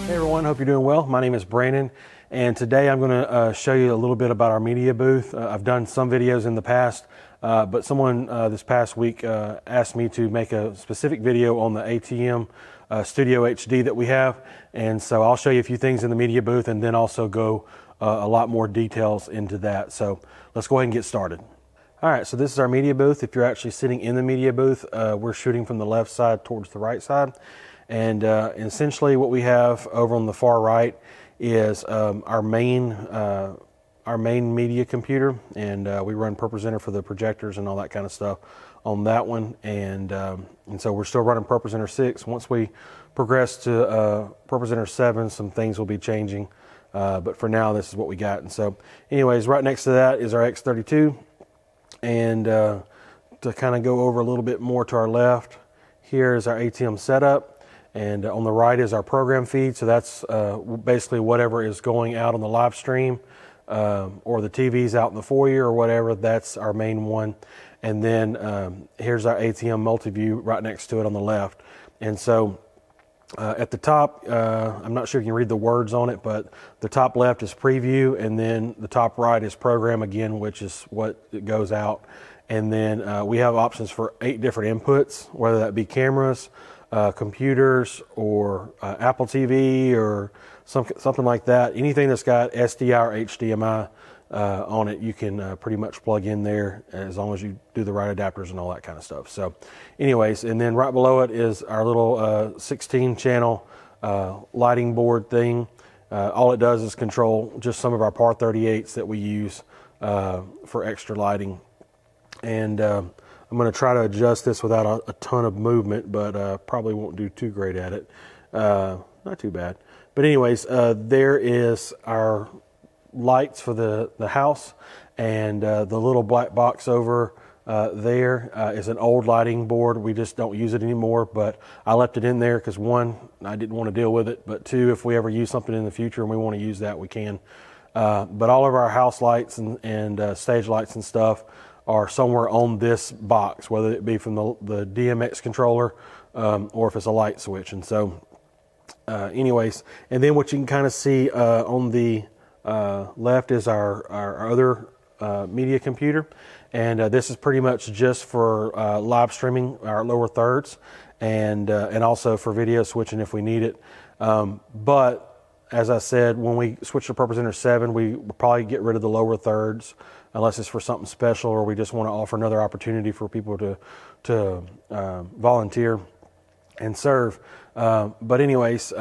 Hey everyone, hope you're doing well. My name is Brandon, and today I'm going to show you a little bit about our media booth. I've done some videos in the past, but someone this past week asked me to make a specific video on the ATEM Studio HD that we have, and so I'll show you a few things in the media booth and then also go a lot more details into that. So let's go ahead and get started. All right, so this is our media booth. If you're actually sitting in the media booth, we're shooting from the left side towards the right side. And essentially what we have over on the far right is our main media computer, and we run ProPresenter for the projectors and all that kind of stuff on that one. And so we're still running ProPresenter 6. Once we progress to ProPresenter 7, some things will be changing. But for now, this is what we got. And so anyways, right next to that is our X32. And to kind of go over a little bit more to our left, here is our ATEM setup. And on the right is our program feed. So that's basically whatever is going out on the live stream or the TVs out in the foyer or whatever. That's our main one. And then here's our ATEM multi-view right next to it on the left. And so at the top, I'm not sure if you can read the words on it, but the top left is preview, and then the top right is program again, which is what it goes out. And then we have options for 8 different inputs, whether that be cameras, computers, or Apple TV, or something like that. Anything that's got SDI or HDMI on it, you can pretty much plug in there as long as you do the right adapters and all that kind of stuff. So anyways, and then right below it is our little 16 channel lighting board thing. All it does is control just some of our PAR 38s that we use for extra lighting. And I'm going to try to adjust this without a ton of movement, but probably won't do too great at it. Not too bad. But anyways, there is our lights for the house, and the little black box over there is an old lighting board. We just don't use it anymore, but I left it in there because, one, I didn't want to deal with it, but two, if we ever use something in the future and we want to use that, we can. But all of our house lights and stage lights and stuff are somewhere on this box, whether it be from the DMX controller or if it's a light switch. And so anyways, and then what you can kind of see on the left is our other media computer, and this is pretty much just for live streaming our lower thirds, and also for video switching if we need it. But as I said, when we switch to ProPresenter 7, we will probably get rid of the lower thirds unless it's for something special, or we just want to offer another opportunity for people to volunteer and serve. But anyways,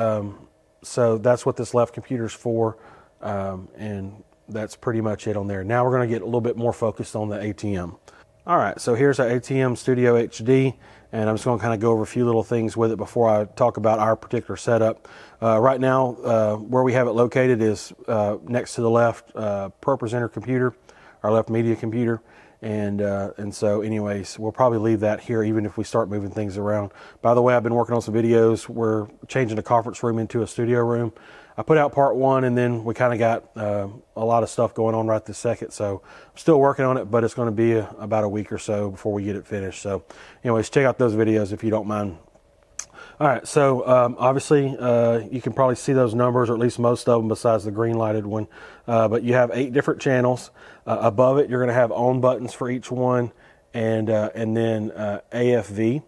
so that's what this left computer's for, and that's pretty much it on there. Now we're going to get a little bit more focused on the ATEM. All right, so here's our ATEM Studio HD, and I'm just going to kind of go over a few little things with it before I talk about our particular setup. Right now, where we have it located is next to the left ProPresenter computer, our left media computer, and so anyways, we'll probably leave that here even if we start moving things around. By the way, I've been working on some videos. We're changing a conference room into a studio room. I put out part 1, and then we kind of got a lot of stuff going on right this second, so I'm still working on it, but it's going to be about a week or so before we get it finished. So anyways, check out those videos if you don't mind. All right, so obviously you can probably see those numbers, or at least most of them besides the green lighted one, but you have 8 different channels. Above it, you're going to have on buttons for each one, and then AFV.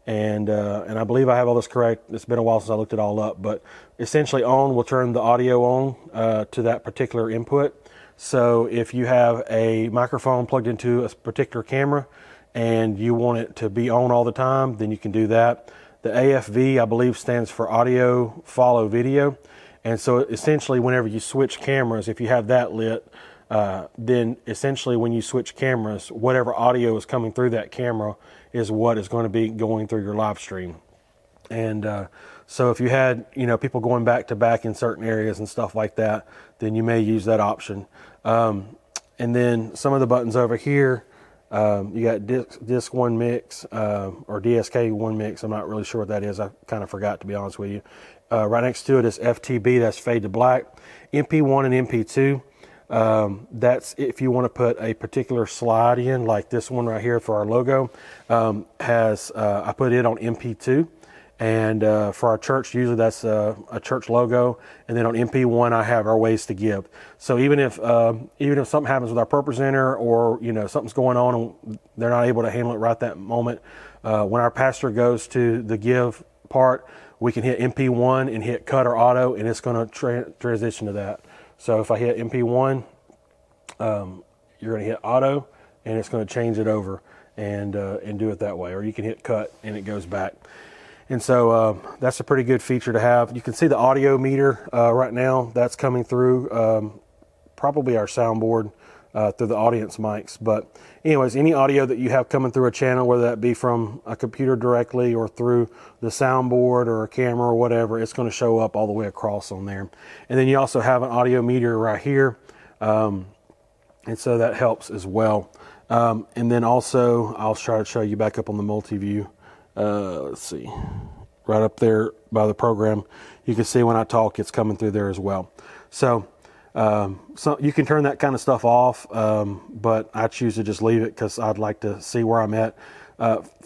And I believe I have all this correct. It's been a while since I looked it all up, but essentially on will turn the audio on to that particular input. So if you have a microphone plugged into a particular camera and you want it to be on all the time, then you can do that. The AFV, I believe, stands for audio follow video. And so essentially whenever you switch cameras, if you have that lit, then essentially when you switch cameras, whatever audio is coming through that camera is what is going to be going through your live stream. And so if you had, people going back to back in certain areas and stuff like that, then you may use that option. And then some of the buttons over here, you got disc 1 mix, or DSK 1 mix. I'm not really sure what that is. I kind of forgot, to be honest with you. Right next to it is FTB, that's fade to black. MP1 and MP2. That's if you want to put a particular slide in, like this one right here for our logo, I put it on MP2, And for our church, usually that's a church logo. And then on MP1, I have our ways to give. So even if something happens with our per presenter, or something's going on and they're not able to handle it right that moment, when our pastor goes to the give part, we can hit MP1 and hit cut or auto, and it's going to transition to that. So if I hit MP1, you're going to hit auto, and it's going to change it over and do it that way. Or you can hit cut and it goes back. And so that's a pretty good feature to have. You can see the audio meter right now. That's coming through probably our soundboard through the audience mics. But anyways, any audio that you have coming through a channel, whether that be from a computer directly or through the soundboard or a camera or whatever, it's going to show up all the way across on there. And then you also have an audio meter right here. And so that helps as well. And then also, I'll try to show you back up on the multi-view. Let's see, right up there by the program, you can see when I talk, it's coming through there as well. So you can turn that kind of stuff off, but I choose to just leave it because I'd like to see where I'm at.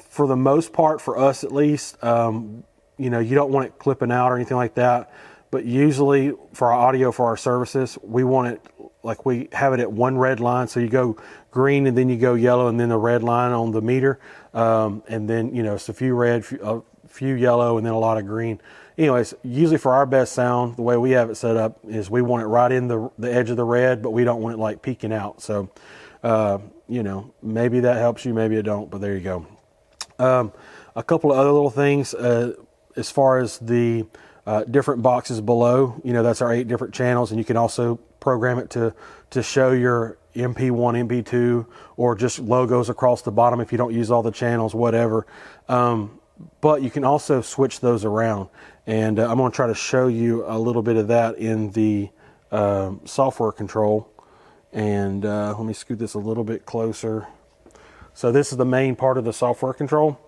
For the most part, for us at least, you don't want it clipping out or anything like that. But usually for our audio, for our services, we want it like we have it at one red line. So you go green and then you go yellow and then the red line on the meter. And then, it's a few red, a few yellow, and then a lot of green. Anyways, usually for our best sound, the way we have it set up is we want it right in the edge of the red, but we don't want it like peeking out. So, maybe that helps you, maybe it don't, but there you go. A couple of other little things, as far as the different boxes below, that's our 8 different channels, and you can also program it to show your MP1, MP2, or just logos across the bottom if you don't use all the channels, whatever. But you can also switch those around, and I'm going to try to show you a little bit of that in the software control. And let me scoot this a little bit closer. So this is the main part of the software control,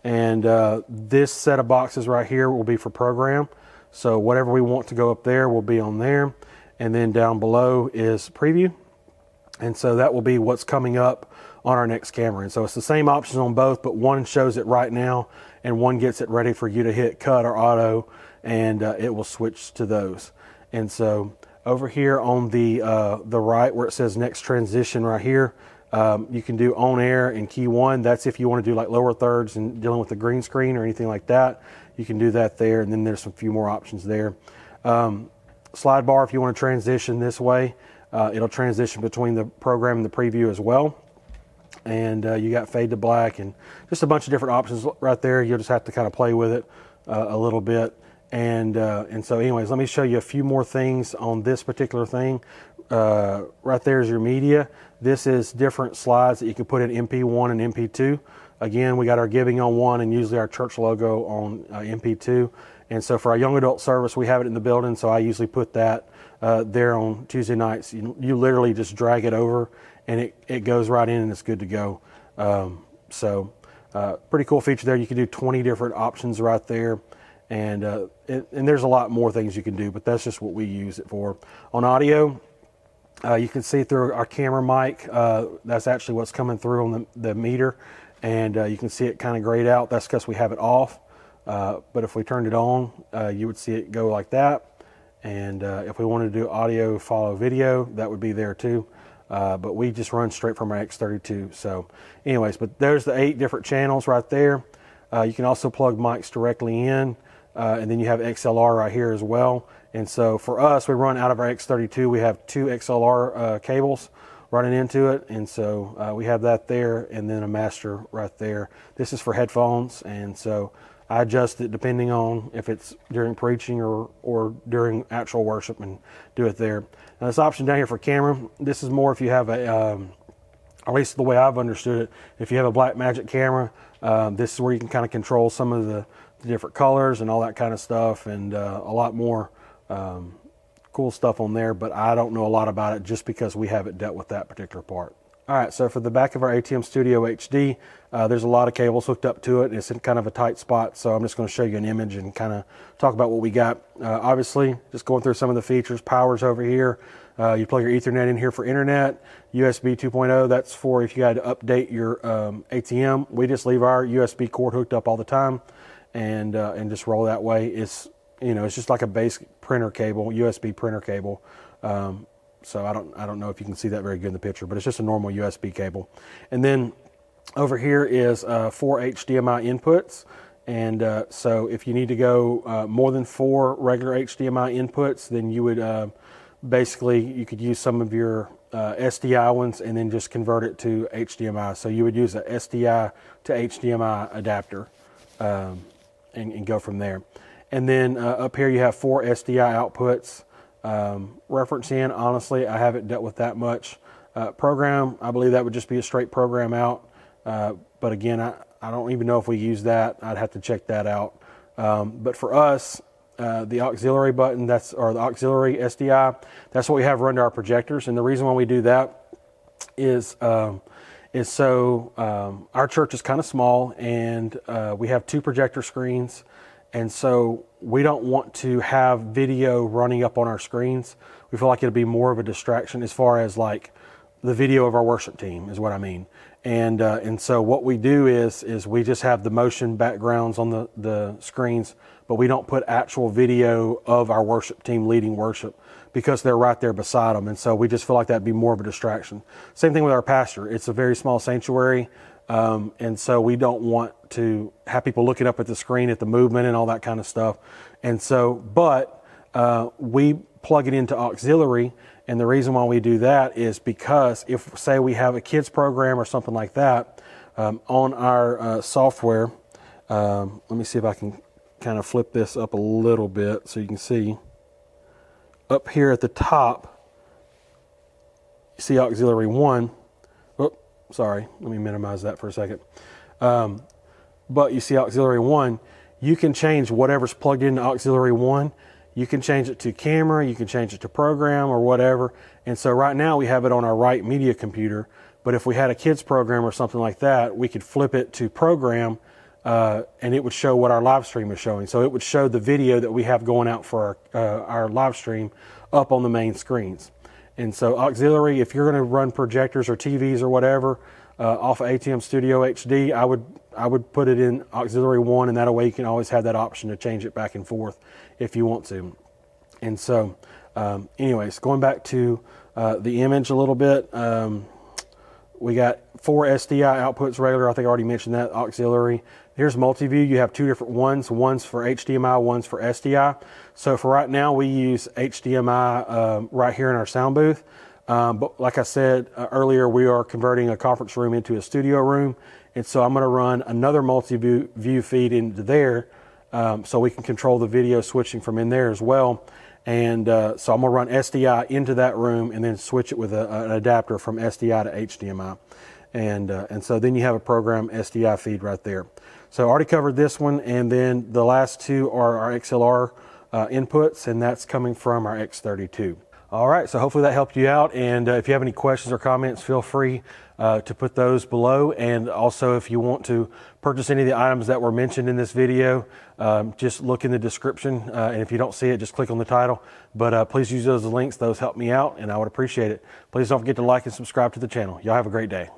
and this set of boxes right here will be for program. So whatever we want to go up there will be on there, and then down below is preview. And so that will be what's coming up on our next camera. And so it's the same options on both, but one shows it right now and one gets it ready for you to hit cut or auto, and it will switch to those. And so over here on the right where it says next transition right here, you can do on air and key 1. That's if you want to do like lower thirds and dealing with the green screen or anything like that. You can do that there, and then there's a few more options there. Slide bar, if you want to transition this way, it'll transition between the program and the preview as well. And you got fade to black and just a bunch of different options right there. You'll just have to kind of play with it a little bit. And so anyways, let me show you a few more things on this particular thing. Right there is your media. This is different slides that you can put in MP1 and MP2. Again, we got our giving on one and usually our church logo on MP2. And so for our young adult service, we have it in the building. So I usually put that there on Tuesday nights. You literally just drag it over and it goes right in and it's good to go. Pretty cool feature there. You can do 20 different options right there. And there's a lot more things you can do, but that's just what we use it for. On audio, you can see through our camera mic, that's actually what's coming through on the meter. And you can see it kind of grayed out. That's because we have it off. But if we turned it on, you would see it go like that. And if we wanted to do audio follow video, that would be there too. But we just run straight from our X32. So anyways, but there's the 8 different channels right there. You can also plug mics directly in. And then you have XLR right here as well. And so for us, we run out of our X32. We have 2 XLR cables running into it. And so we have that there and then a master right there. This is for headphones. And so I adjust it depending on if it's during preaching or during actual worship and do it there. Now this option down here for camera, this is more if you have a, at least the way I've understood it, if you have a Blackmagic camera, this is where you can kind of control some of the different colors and all that kind of stuff, and a lot more cool stuff on there, but I don't know a lot about it just because we haven't dealt with that particular part. All right, so for the back of our ATEM Studio HD, there's a lot of cables hooked up to it. It's in kind of a tight spot, so I'm just going to show you an image and kind of talk about what we got. Obviously, just going through some of the features. Power's over here. You plug your Ethernet in here for internet. USB 2.0, that's for if you had to update your ATM. We just leave our USB cord hooked up all the time and just roll that way. It's, it's just like a basic printer cable, USB printer cable. So I don't know if you can see that very good in the picture, but it's just a normal USB cable. And then over here is 4 HDMI inputs. And so if you need to go more than 4 regular HDMI inputs, then you would basically, you could use some of your SDI ones and then just convert it to HDMI. So you would use a SDI to HDMI adapter and go from there. And then up here you have 4 SDI outputs. Reference in, honestly, I haven't dealt with that much. Program, I believe that would just be a straight program out. But again, I don't even know if we use that. I'd have to check that out. But for us, the auxiliary button, or the auxiliary SDI, that's what we have run to our projectors. And the reason why we do that is so our church is kind of small, and we have 2 projector screens. And so we don't want to have video running up on our screens. We feel like it'd be more of a distraction as far as like the video of our worship team is what I mean. And so what we do is we just have the motion backgrounds on the screens, but we don't put actual video of our worship team leading worship because they're right there beside them. And so we just feel like that'd be more of a distraction. Same thing with our pastor. It's a very small sanctuary. And so we don't want to have people looking up at the screen at the movement and all that kind of stuff. And so, but we plug it into auxiliary. And the reason why we do that is because if, say, we have a kids program or something like that on our software, let me see if I can kind of flip this up a little bit so you can see. Up here at the top, you see auxiliary 1. Oh, sorry, let me minimize that for a second. But you see auxiliary 1, you can change whatever's plugged into auxiliary 1. You can change it to camera, you can change it to program or whatever. And so right now we have it on our right media computer, but if we had a kids program or something like that, we could flip it to program and it would show what our live stream is showing. So it would show the video that we have going out for our live stream up on the main screens. And so auxiliary, if you're going to run projectors or TVs or whatever off of ATEM Studio HD, I would put it in auxiliary 1, and that way you can always have that option to change it back and forth if you want to. And so anyways, going back to the image a little bit, we got 4 SDI outputs regular. I think I already mentioned that. Auxiliary. Here's multi-view. You have 2 different ones. One's for HDMI, one's for SDI. So for right now, we use HDMI right here in our sound booth. But like I said earlier, we are converting a conference room into a studio room. And so I'm going to run another multi-view feed into there so we can control the video switching from in there as well. And so I'm going to run SDI into that room and then switch it with an adapter from SDI to HDMI. And so then you have a program SDI feed right there. So I already covered this one, and then the last 2 are our XLR inputs, and that's coming from our X32. All right, so hopefully that helped you out, and if you have any questions or comments, feel free to put those below. And also, if you want to purchase any of the items that were mentioned in this video, just look in the description, and if you don't see it, just click on the title. But please use those links. Those help me out, and I would appreciate it. Please don't forget to like and subscribe to the channel. Y'all have a great day.